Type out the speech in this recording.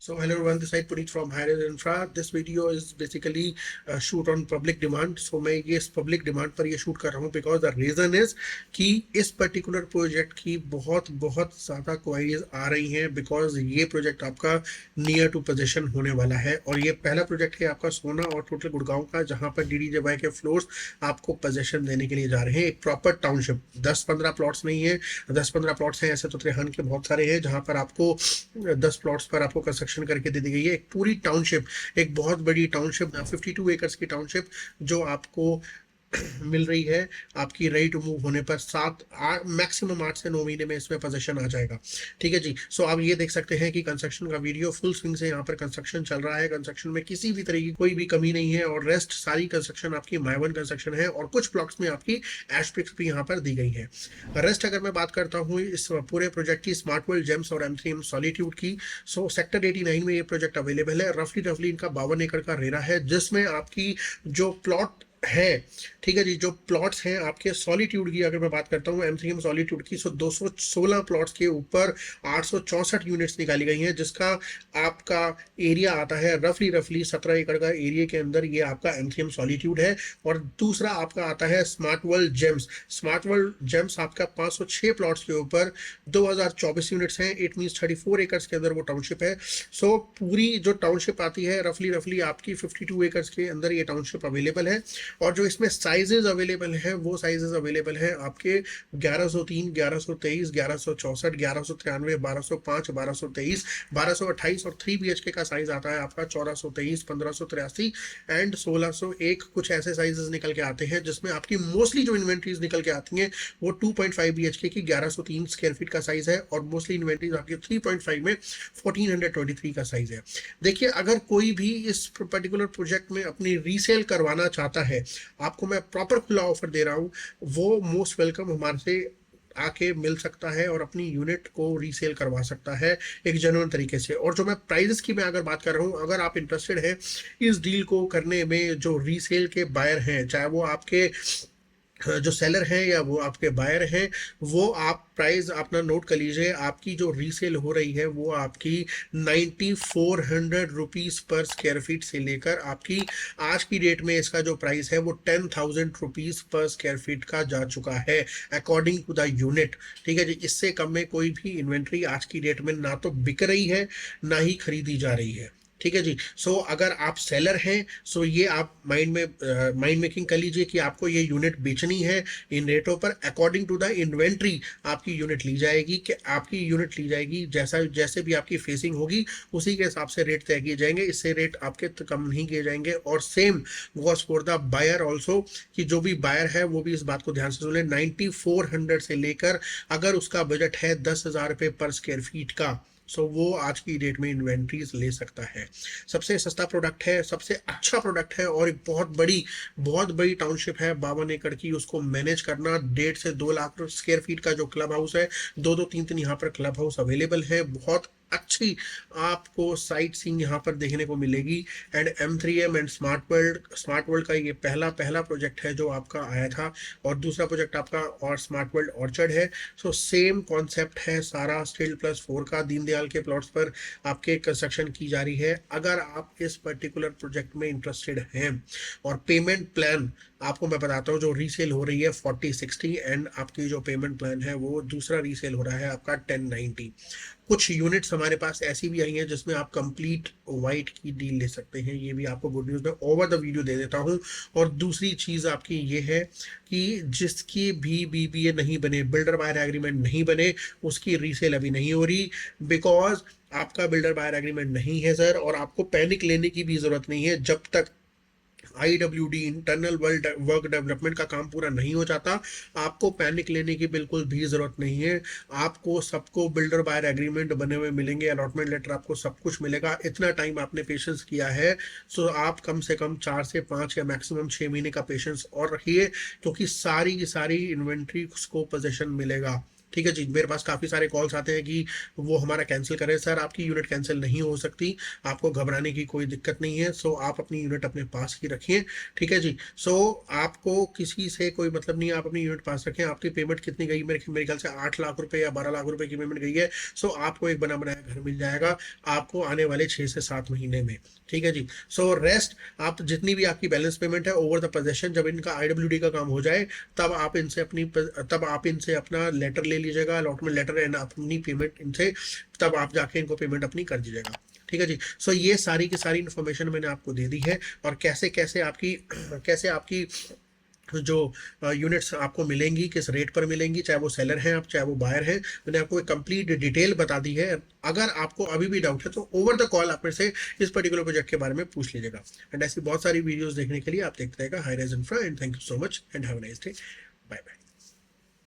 So hello everyone, this is Puneet from Higher Infra. This video is basically a shoot on public demand. So मैं ये इस public demand पर ये shoot कर रहा हूँ because the reason is कि इस particular project की बहुत बहुत ज़्यादा queries आ रही हैं because ये project आपका near to possession होने वाला है और ये पहला project है आपका सोना और टोटल गुड़गांव का, जहाँ पर DDJY के floors आपको possession देने के लिए जा रहे हैं। एक proper township, 10-15 plots नहीं है, 10-15 plots हैं ऐसे तो त्रिहान के बहुत सारे हैं जहाँ पर आपको 10 प्लॉट्स पर आपको कंस्ट्रक्शन करके दे दी गई है। एक पूरी टाउनशिप, एक बहुत बड़ी टाउनशिप, 52 एकर्स की टाउनशिप जो आपको मिल रही है आपकी रेडी टू मूव होने पर 7 मैक्सिमम 8 से 9 महीने में इसमें पोजीशन आ जाएगा। ठीक है जी। सो आप ये देख सकते हैं कि कंस्ट्रक्शन का वीडियो फुल स्विंग से यहाँ पर कंस्ट्रक्शन चल रहा है। कंस्ट्रक्शन में किसी भी तरह की कोई भी कमी नहीं है और रेस्ट सारी कंस्ट्रक्शन आपकी माइवन कंस्ट्रक्शन है और कुछ प्लॉट्स में आपकी एस्ट्रिक्स भी यहाँ पर दी गई है। रेस्ट अगर मैं बात करता हूँ इस पूरे प्रोजेक्ट की, स्मार्ट वर्ल्ड जेम्स और M3M सॉलिट्यूड की, सो सेक्टर 89 में ये प्रोजेक्ट अवेलेबल है। रफली इनका 52 एकड़ का रेरा है जिसमेमें आपकी जो प्लॉट है, ठीक है जी, जो प्लॉट्स हैं आपके सॉलिट्यूड की अगर मैं बात करता हूँ M3M सॉलिट्यूड की, सो 216 प्लॉट्स के ऊपर 864 यूनिट्स निकाली गई हैं जिसका आपका एरिया आता है रफली 17 एकड़ का एरिया के अंदर ये आपका M3M सॉलिट्यूड है। और दूसरा आपका आता है smart world James. Smart world James आपका 506 प्लॉट्स के ऊपर 2024 यूनिट्स हैं। इट मीन्स 34 एकर्स के अंदर वो टाउनशिप है। सो पूरी जो टाउनशिप आती है रफली आपकी 52 एकर्स के अंदर ये टाउनशिप अवेलेबल है। और जो इसमें साइजेस अवेलेबल हैं वो साइजेस अवेलेबल हैं आपके 1103, 1123, 1164, 1193, 1205, 1223, 1228 और 3 BHK का साइज आता है आपका 1423, 1583 एंड 1601। कुछ ऐसे साइजेस निकल के आते हैं जिसमें आपकी मोस्टली जो इन्वेंट्रीज निकल के आती हैं वो 2.5 BHK की 1103 स्क्वायर फीट का साइज है और मोस्टली इन्वेंट्रीज आपकी 3.5 में 1423 का साइज है। देखिए, अगर कोई भी इस पर्टिकुलर प्रोजेक्ट में अपनी रीसेल करवाना चाहता है, आपको मैं प्रॉपर खुला ऑफर दे रहा हूं, वो मोस्ट वेलकम हमारे से आके मिल सकता है और अपनी यूनिट को रीसेल करवा सकता है एक जेन्युइन तरीके से। और जो मैं प्राइजेस की मैं अगर बात कर रहा हूं, अगर आप इंटरेस्टेड हैं इस डील को करने में, जो रीसेल के बायर हैं, चाहे वो आपके जो सेलर हैं या वो आपके बायर हैं, वो आप प्राइस अपना नोट कर लीजिए। आपकी जो रीसेल हो रही है वो आपकी 9400 रुपीज़ पर स्क्वायर फीट से लेकर आपकी आज की डेट में इसका जो प्राइस है वो 10,000 रुपीज़ पर स्क्वायर फीट का जा चुका है अकॉर्डिंग टू द यूनिट। ठीक है जी। इससे कम में कोई भी इन्वेंट्री आज की डेट में ना तो बिक रही है ना ही खरीदी जा रही है। ठीक है जी। सो अगर आप सेलर हैं, सो ये आप माइंड मेकिंग कर लीजिए कि आपको ये यूनिट बेचनी है इन रेटों पर। अकॉर्डिंग टू द इन्वेंट्री आपकी यूनिट ली जाएगी, कि आपकी यूनिट ली जाएगी जैसे भी आपकी फेसिंग होगी उसी के हिसाब से रेट तय किए जाएंगे। इससे रेट आपके कम नहीं किए जाएंगे। और same goes for the buyer also, कि जो भी बायर है वो भी इस बात को ध्यान से सुने। 9400 से लेकर अगर उसका बजट है 10,000 रुपये पर स्क्वायर फीट का, सो वो आज की डेट में इन्वेंट्रीज ले सकता है। सबसे सस्ता प्रोडक्ट है, सबसे अच्छा प्रोडक्ट है और एक बहुत बड़ी टाउनशिप है 52 एकड़ की। उसको मैनेज करना 1.5 से 2 लाख स्क्वायर फीट का जो क्लब हाउस है, 2-3 यहाँ पर क्लब हाउस अवेलेबल है। बहुत अच्छी आपको साइट सीइंग यहाँ पर देखने को मिलेगी। And M3M and smart world का ये पहला प्रोजेक्ट है जो आपका आया था और दूसरा प्रोजेक्ट आपका और स्मार्ट वर्ल्ड ऑर्चर्ड है। सो सेम कॉन्सेप्ट है सारा। Still+4 का दीनदयाल के प्लॉट्स पर आपके कंस्ट्रक्शन की जा रही है। अगर आप इस पर्टिकुलर प्रोजेक्ट में इंटरेस्टेड हैं, और पेमेंट प्लान आपको मैं बताता हूँ, जो रीसेल हो रही है 40-60 एंड आपकी जो पेमेंट प्लान है वो दूसरा रीसेल हो रहा है आपका 1090। कुछ यूनिट्स हमारे पास ऐसी भी आई हैं जिसमें आप कंप्लीट वाइट की डील ले सकते हैं। ये भी आपको गुड न्यूज़ में ओवर द वीडियो दे देता हूं। और दूसरी चीज़ आपकी ये है कि जिसकी भी BBA नहीं बने, बिल्डर बायर एग्रीमेंट नहीं बने, उसकी रीसेल अभी नहीं हो रही बिकॉज आपका बिल्डर बायर एग्रीमेंट नहीं है सर। और आपको पैनिक लेने की भी जरूरत नहीं है। जब तक IWD इंटरनल वर्क डेवलपमेंट का काम पूरा नहीं हो जाता, आपको पैनिक लेने की बिल्कुल भी जरूरत नहीं है। आपको सबको बिल्डर बायर एग्रीमेंट बने हुए मिलेंगे, अलॉटमेंट लेटर, आपको सब कुछ मिलेगा। इतना टाइम आपने पेशेंस किया है, सो आप कम से कम 4 से 5 या मैक्सिमम 6 महीने का पेशेंस और रखिए, क्योंकि सारी की सारी इन्वेंट्री को पोजीशन मिलेगा। ठीक है जी। मेरे पास काफी सारे कॉल्स आते हैं कि वो हमारा कैंसिल करें। सर आपकी यूनिट कैंसिल नहीं हो सकती, आपको घबराने की कोई दिक्कत नहीं है। सो आप अपनी यूनिट अपने पास ही रखिए, ठीक है जी। सो आपको किसी से कोई मतलब नहीं है, आप अपनी यूनिट पास रखें। आपकी पेमेंट कितनी गई, मेरे ख्याल से 8 लाख रुपए या 12 लाख रुपए की पेमेंट गई है। सो आपको एक बना बनाया घर मिल जाएगा आपको आने वाले 6 से 7 महीने में, ठीक है जी। सो रेस्ट आप जितनी भी आपकी बैलेंस पेमेंट है ओवर द पोजेशन, जब इनका आईडब्ल्यूडी का काम हो जाए तब आप इनसे अपना लेटर ले लीजिएगा, अलॉटमेंट लेटर, एंड अपनी पेमेंट इनसे, तब आप जाके इनको पेमेंट अपनी कर दीजिएगा, ठीक है जी। सो ये सारी की सारी इन्फॉर्मेशन मैंने आपको दे दी है, और कैसे कैसे आपकी कैसे आपकी जो यूनिट्स आपको मिलेंगी, किस रेट पर मिलेंगी, चाहे वो सेलर हैं आप चाहे वो बायर हैं, मैंने आपको एक कंप्लीट डिटेल बता दी है। अगर आपको अभी भी डाउट है तो ओवर द कॉल आप मेरे से इस पर्टिकुलर प्रोजेक्ट के बारे में पूछ लीजिएगा। एंड ऐसी बहुत सारी वीडियोस देखने के लिए आप देखते रहेगा high rise infra, and thank you so much and have a nice day. Bye bye.